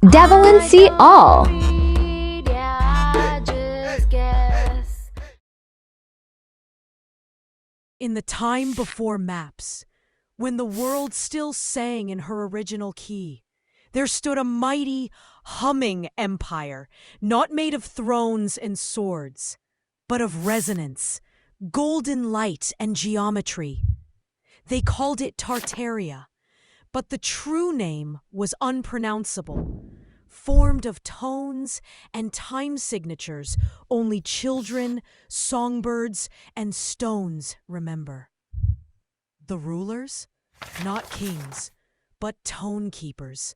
Devil and see all. In the time before maps, when the world still sang in her original key, there stood a mighty, humming empire, not made of thrones and swords, but of resonance, golden light, and geometry. They called it Tartaria, but the true name was unpronounceable, formed of tones and time signatures only children, songbirds, and stones remember. The rulers? Not kings, but tone keepers.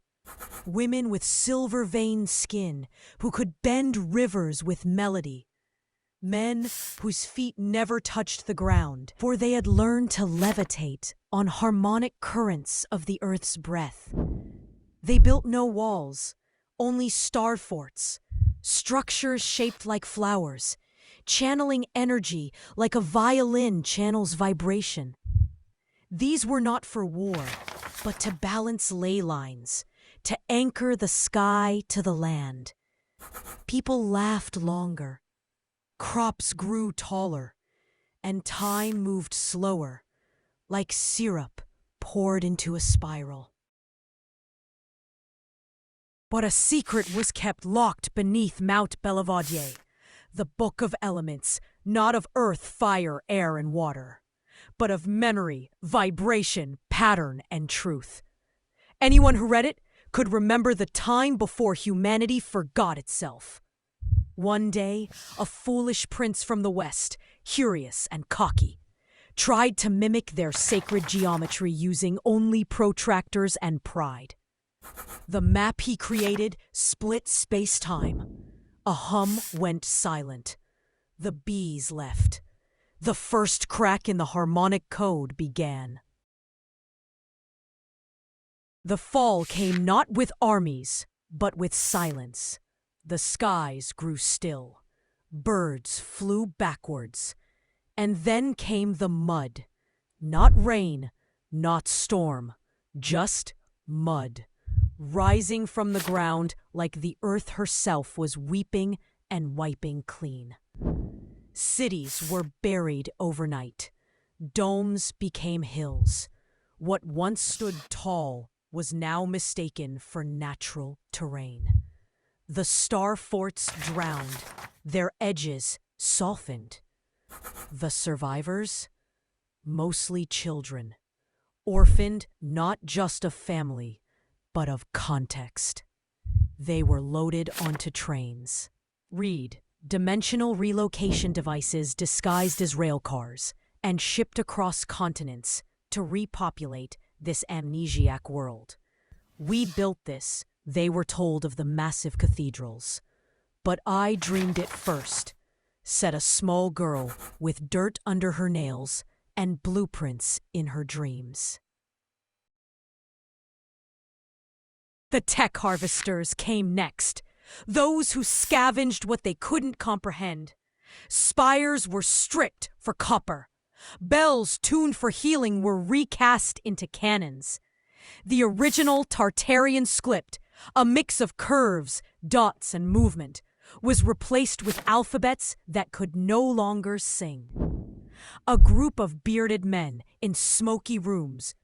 Women with silver-veined skin who could bend rivers with melody. Men whose feet never touched the ground, for they had learned to levitate on harmonic currents of the earth's breath. They built no walls, only star forts, structures shaped like flowers, channeling energy like a violin channels vibration. These were not for war, but to balance ley lines, to anchor the sky to the land. People laughed longer, crops grew taller, and time moved slower, like syrup poured into a spiral. But a secret was kept locked beneath Mount Bellevaudie, the book of elements, not of earth, fire, air, and water, but of memory, vibration, pattern, and truth. Anyone who read it could remember the time before humanity forgot itself. One day, a foolish prince from the West, curious and cocky, tried to mimic their sacred geometry using only protractors and pride. The map he created split space-time. A hum went silent. The bees left. The first crack in the harmonic code began. The fall came not with armies, but with silence. The skies grew still. Birds flew backwards. And then came the mud. Not rain, not storm, just mud, rising from the ground like the earth herself was weeping and wiping clean. Cities were buried overnight. Domes became hills. What once stood tall was now mistaken for natural terrain. The star forts drowned, their edges softened. The survivors? Mostly children, orphaned not just of family, but of context. They were loaded onto trains. Read, dimensional relocation devices disguised as rail cars and shipped across continents to repopulate this amnesiac world. We built this, they were told of the massive cathedrals. But I dreamed it first, said a small girl with dirt under her nails and blueprints in her dreams. The tech harvesters came next, those who scavenged what they couldn't comprehend. Spires were stripped for copper. Bells tuned for healing were recast into cannons. The original Tartarian script, a mix of curves, dots, and movement, was replaced with alphabets that could no longer sing. A group of bearded men in smoky rooms,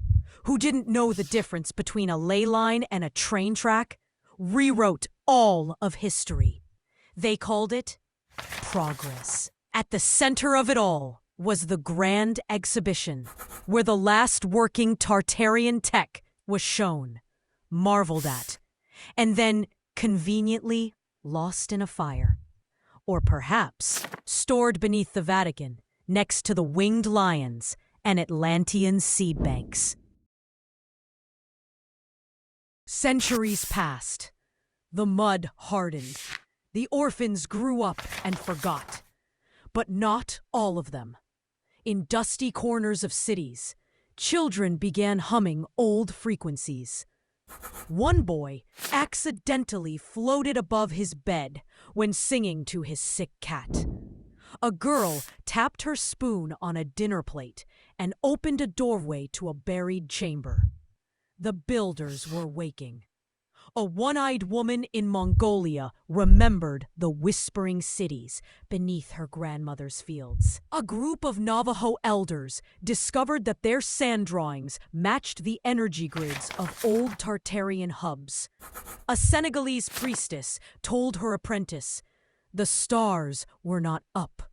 who didn't know the difference between a ley line and a train track, rewrote all of history. They called it progress. At the center of it all was the grand exhibition, where the last working Tartarian tech was shown, marveled at, and then conveniently lost in a fire. Or perhaps stored beneath the Vatican, next to the winged lions and Atlantean seed banks. Centuries passed. The mud hardened. The orphans grew up and forgot. But not all of them. In dusty corners of cities, children began humming old frequencies. One boy accidentally floated above his bed when singing to his sick cat. A girl tapped her spoon on a dinner plate and opened a doorway to a buried chamber. The builders were waking. A one-eyed woman in Mongolia remembered the whispering cities beneath her grandmother's fields. A group of Navajo elders discovered that their sand drawings matched the energy grids of old Tartarian hubs. A Senegalese priestess told her apprentice, "The stars were not up,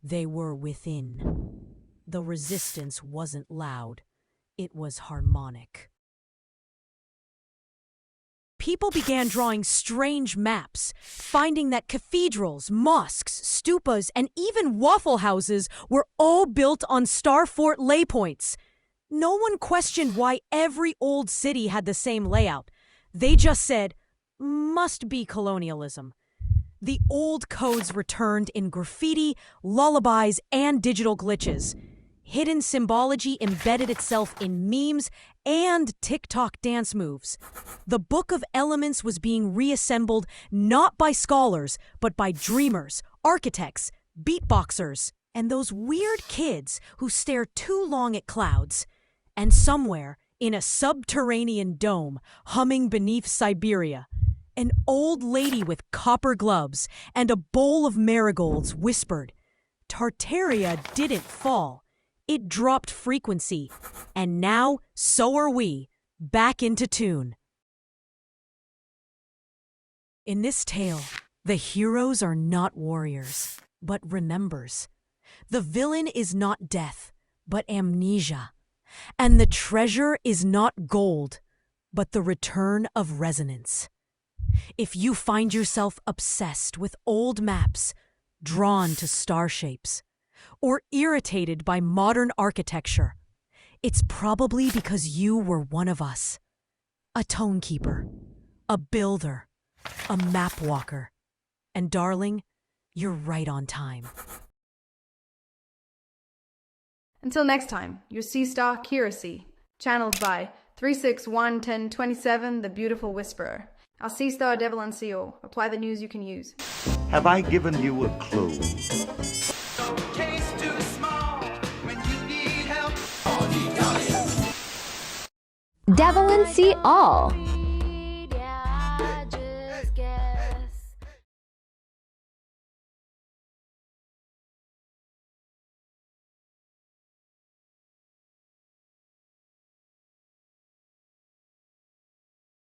they were within." The resistance wasn't loud, it was harmonic. People began drawing strange maps, finding that cathedrals, mosques, stupas, and even waffle houses were all built on star fort laypoints. No one questioned why every old city had the same layout. They just said, "Must be colonialism." The old codes returned in graffiti, lullabies, and digital glitches. Hidden symbology embedded itself in memes and TikTok dance moves. The Book of Elements was being reassembled not by scholars, but by dreamers, architects, beatboxers, and those weird kids who stare too long at clouds. And somewhere, in a subterranean dome humming beneath Siberia, an old lady with copper gloves and a bowl of marigolds whispered, "Tartaria didn't fall. It dropped frequency, and now so are we, back into tune." In this tale, the heroes are not warriors, but remembers. The villain is not death, but amnesia. And the treasure is not gold, but the return of resonance. If you find yourself obsessed with old maps, drawn to star shapes, or irritated by modern architecture, it's probably because you were one of us. A tone keeper, a builder, a map walker. And darling, you're right on time. Until next time, your Sea Star Curacy, channeled by 3611027, the Beautiful Whisperer. Our Sea Star Devil and Seal. Apply the news you can use. Have I given you a clue? Devil and See All.